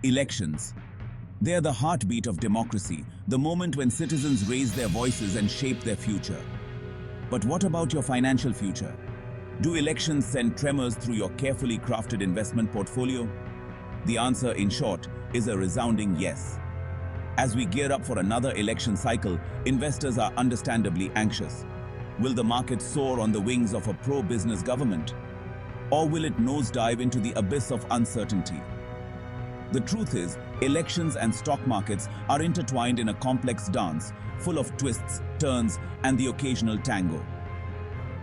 Elections. They are the heartbeat of democracy, the moment when citizens raise their voices and shape their future. But what about your financial future? Do elections send tremors through your carefully crafted investment portfolio? The answer, in short, is a resounding yes. As we gear up for another election cycle, investors are understandably anxious. Will the market soar on the wings of a pro-business government? Or will it nosedive into the abyss of uncertainty? The truth is, elections and stock markets are intertwined in a complex dance, full of twists, turns, and the occasional tango.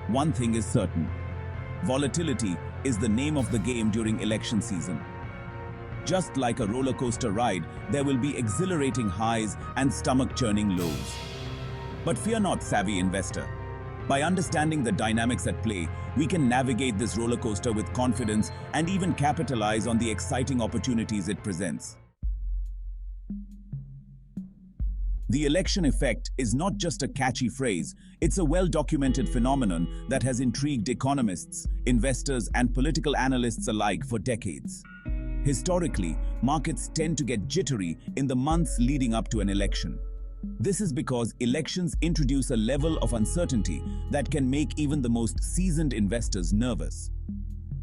One thing is certain: volatility is the name of the game during election season. Just like a roller coaster ride, there will be exhilarating highs and stomach-churning lows. But fear not, savvy investor. By understanding the dynamics at play, we can navigate this roller coaster with confidence and even capitalize on the exciting opportunities it presents. The election effect is not just a catchy phrase, it's a well-documented phenomenon that has intrigued economists, investors, and political analysts alike for decades. Historically, markets tend to get jittery in the months leading up to an election. This is because elections introduce a level of uncertainty that can make even the most seasoned investors nervous.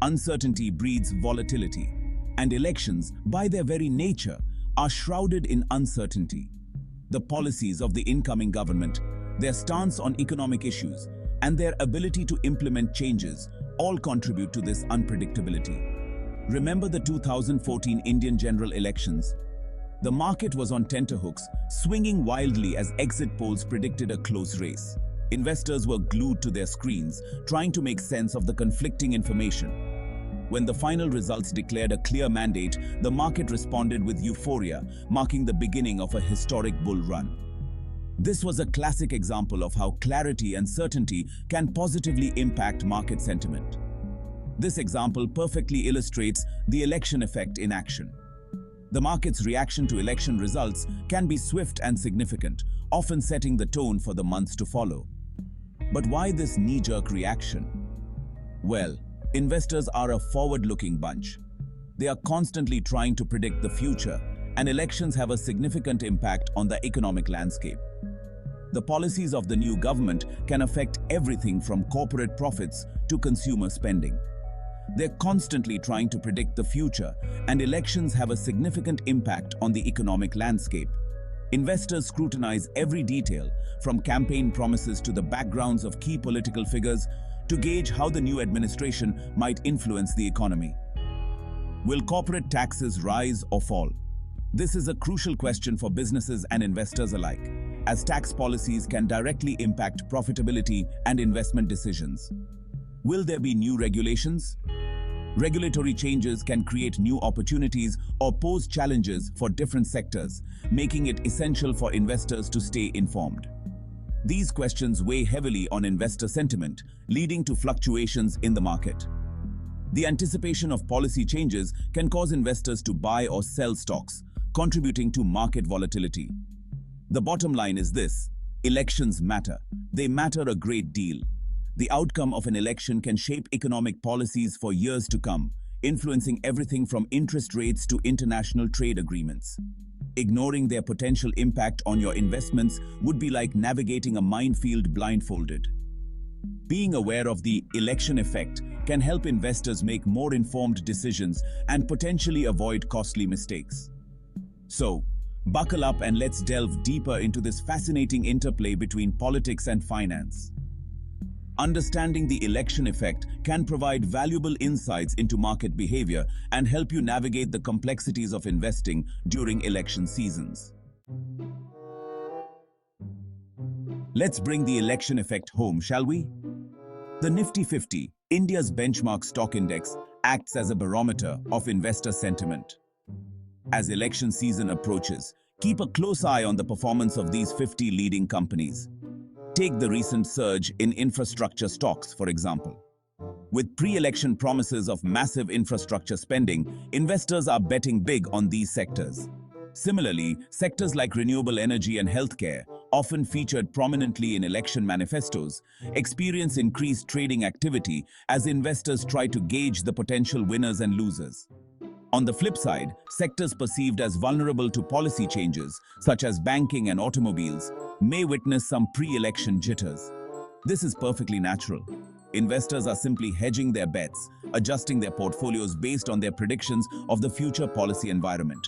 Uncertainty breeds volatility, and elections, by their very nature, are shrouded in uncertainty. The policies of the incoming government, their stance on economic issues, and their ability to implement changes all contribute to this unpredictability. Remember the 2014 Indian general elections? The market was on tenterhooks, swinging wildly as exit polls predicted a close race. Investors were glued to their screens, trying to make sense of the conflicting information. When the final results declared a clear mandate, the market responded with euphoria, marking the beginning of a historic bull run. This was a classic example of how clarity and certainty can positively impact market sentiment. This example perfectly illustrates the election effect in action. The market's reaction to election results can be swift and significant, often setting the tone for the months to follow. But why this knee-jerk reaction? Well, investors are a forward-looking bunch. They are constantly trying to predict the future, and elections have a significant impact on the economic landscape. The policies of the new government can affect everything from corporate profits to consumer spending. They're constantly trying to predict the future, and elections have a significant impact on the economic landscape. Investors scrutinize every detail, from campaign promises to the backgrounds of key political figures, to gauge how the new administration might influence the economy. Will corporate taxes rise or fall? This is a crucial question for businesses and investors alike, as tax policies can directly impact profitability and investment decisions. Will there be new regulations? Regulatory changes can create new opportunities or pose challenges for different sectors, making it essential for investors to stay informed. These questions weigh heavily on investor sentiment, leading to fluctuations in the market. The anticipation of policy changes can cause investors to buy or sell stocks, contributing to market volatility. The bottom line is this: elections matter. They matter a great deal. The outcome of an election can shape economic policies for years to come, influencing everything from interest rates to international trade agreements. Ignoring their potential impact on your investments would be like navigating a minefield blindfolded. Being aware of the election effect can help investors make more informed decisions and potentially avoid costly mistakes. So, buckle up and let's delve deeper into this fascinating interplay between politics and finance. Understanding the election effect can provide valuable insights into market behavior and help you navigate the complexities of investing during election seasons. Let's bring the election effect home, shall we? The Nifty 50, India's benchmark stock index, acts as a barometer of investor sentiment. As election season approaches, keep a close eye on the performance of these 50 leading companies. Take the recent surge in infrastructure stocks, for example. With pre-election promises of massive infrastructure spending, investors are betting big on these sectors. Similarly, sectors like renewable energy and healthcare, often featured prominently in election manifestos, experience increased trading activity as investors try to gauge the potential winners and losers. On the flip side, sectors perceived as vulnerable to policy changes, such as banking and automobiles, may witness some pre-election jitters. This is perfectly natural. Investors are simply hedging their bets, adjusting their portfolios based on their predictions of the future policy environment.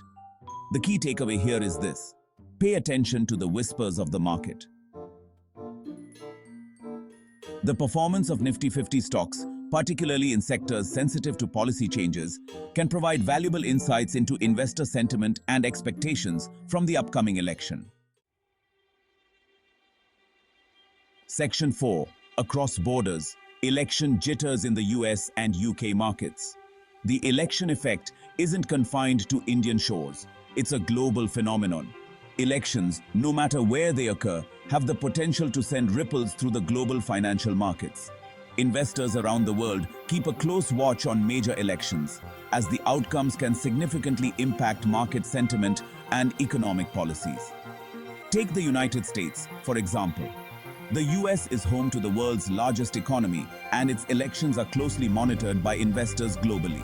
The key takeaway here is this: pay attention to the whispers of the market. The performance of Nifty 50 stocks, particularly in sectors sensitive to policy changes, can provide valuable insights into investor sentiment and expectations from the upcoming election. Section 4. Across borders, election jitters in the US and UK markets. The election effect isn't confined to Indian shores. It's a global phenomenon. Elections, no matter where they occur, have the potential to send ripples through the global financial markets. Investors around the world keep a close watch on major elections, as the outcomes can significantly impact market sentiment and economic policies. Take the United States, for example. The US is home to the world's largest economy, and its elections are closely monitored by investors globally.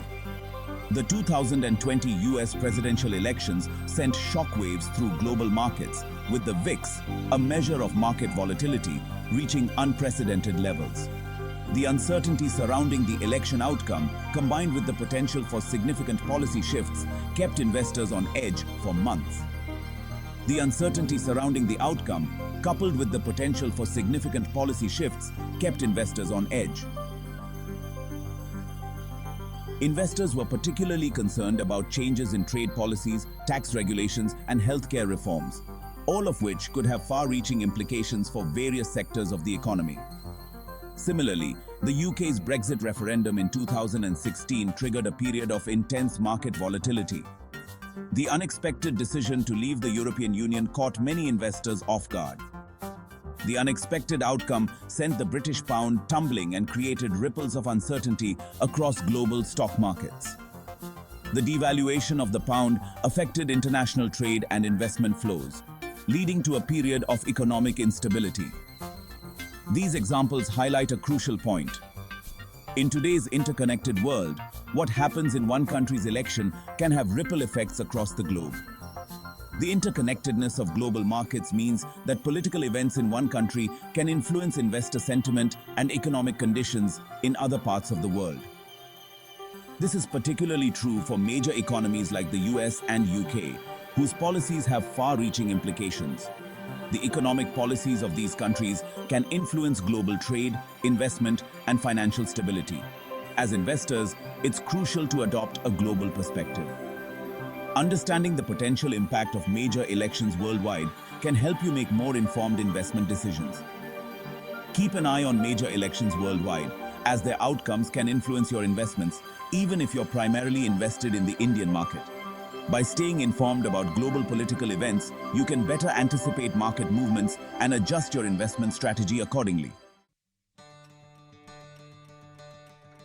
The 2020 US presidential elections sent shockwaves through global markets, with the VIX, a measure of market volatility, reaching unprecedented levels. The uncertainty surrounding the election outcome, combined with the potential for significant policy shifts, kept investors on edge for months. The uncertainty surrounding the outcome, coupled with the potential for significant policy shifts, kept investors on edge. Investors were particularly concerned about changes in trade policies, tax regulations, and healthcare reforms, all of which could have far-reaching implications for various sectors of the economy. Similarly, the UK's Brexit referendum in 2016 triggered a period of intense market volatility. The unexpected decision to leave the European Union caught many investors off guard. The unexpected outcome sent the British pound tumbling and created ripples of uncertainty across global stock markets. The devaluation of the pound affected international trade and investment flows, leading to a period of economic instability. These examples highlight a crucial point. In today's interconnected world, what happens in one country's election can have ripple effects across the globe. The interconnectedness of global markets means that political events in one country can influence investor sentiment and economic conditions in other parts of the world. This is particularly true for major economies like the US and UK, whose policies have far-reaching implications. The economic policies of these countries can influence global trade, investment, and financial stability. As investors, it's crucial to adopt a global perspective. Understanding the potential impact of major elections worldwide can help you make more informed investment decisions. Keep an eye on major elections worldwide, as their outcomes can influence your investments, even if you're primarily invested in the Indian market. By staying informed about global political events, you can better anticipate market movements and adjust your investment strategy accordingly.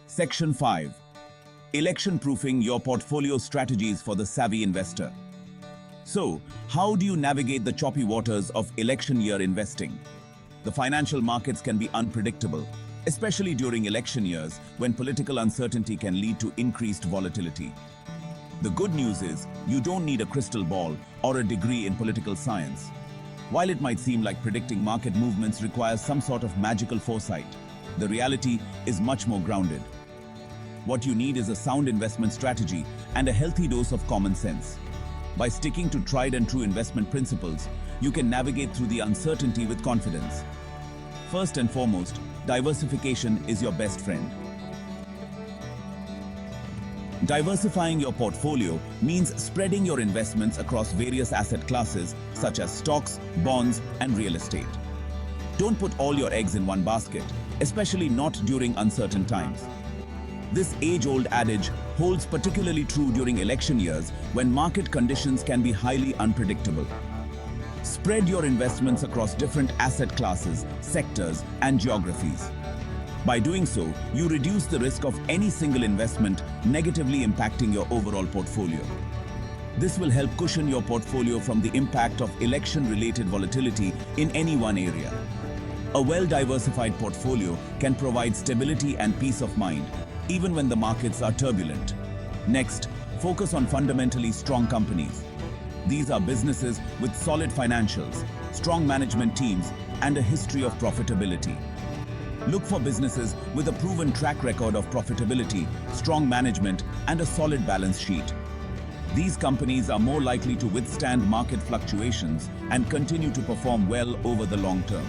Section 5. Election-proofing your portfolio strategies for the savvy investor. So, how do you navigate the choppy waters of election year investing? The financial markets can be unpredictable, especially during election years when political uncertainty can lead to increased volatility. The good news is, you don't need a crystal ball or a degree in political science. While it might seem like predicting market movements requires some sort of magical foresight, the reality is much more grounded. What you need is a sound investment strategy and a healthy dose of common sense. By sticking to tried and true investment principles, you can navigate through the uncertainty with confidence. First and foremost, diversification is your best friend. Diversifying your portfolio means spreading your investments across various asset classes such as stocks, bonds, and real estate. Don't put all your eggs in one basket, especially not during uncertain times. This age-old adage holds particularly true during election years when market conditions can be highly unpredictable. Spread your investments across different asset classes, sectors, and geographies. By doing so, you reduce the risk of any single investment negatively impacting your overall portfolio. This will help cushion your portfolio from the impact of election-related volatility in any one area. A well-diversified portfolio can provide stability and peace of mind, even when the markets are turbulent. Next, Focus on fundamentally strong companies. These are businesses with solid financials, strong management teams, and a history of profitability. Look for businesses with a proven track record of profitability, strong management, and a solid balance sheet. These companies are more likely to withstand market fluctuations and continue to perform well over the long term.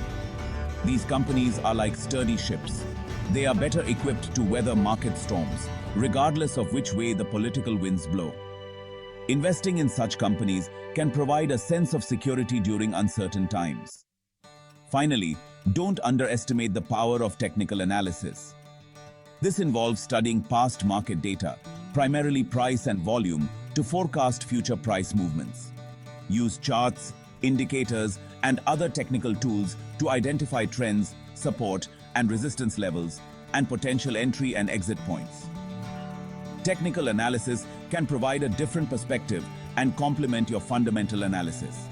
These companies are like sturdy ships. They are better equipped to weather market storms, regardless of which way the political winds blow. Investing in such companies can provide a sense of security during uncertain times. Finally, don't underestimate the power of technical analysis. This involves studying past market data, primarily price and volume, to forecast future price movements. Use charts, indicators, and other technical tools to identify trends, support and resistance levels, and potential entry and exit points. Technical analysis can provide a different perspective and complement your fundamental analysis.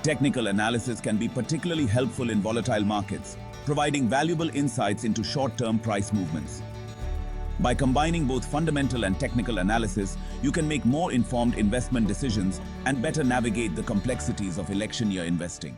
Technical analysis can be particularly helpful in volatile markets, providing valuable insights into short-term price movements. By combining both fundamental and technical analysis, you can make more informed investment decisions and better navigate the complexities of election year investing.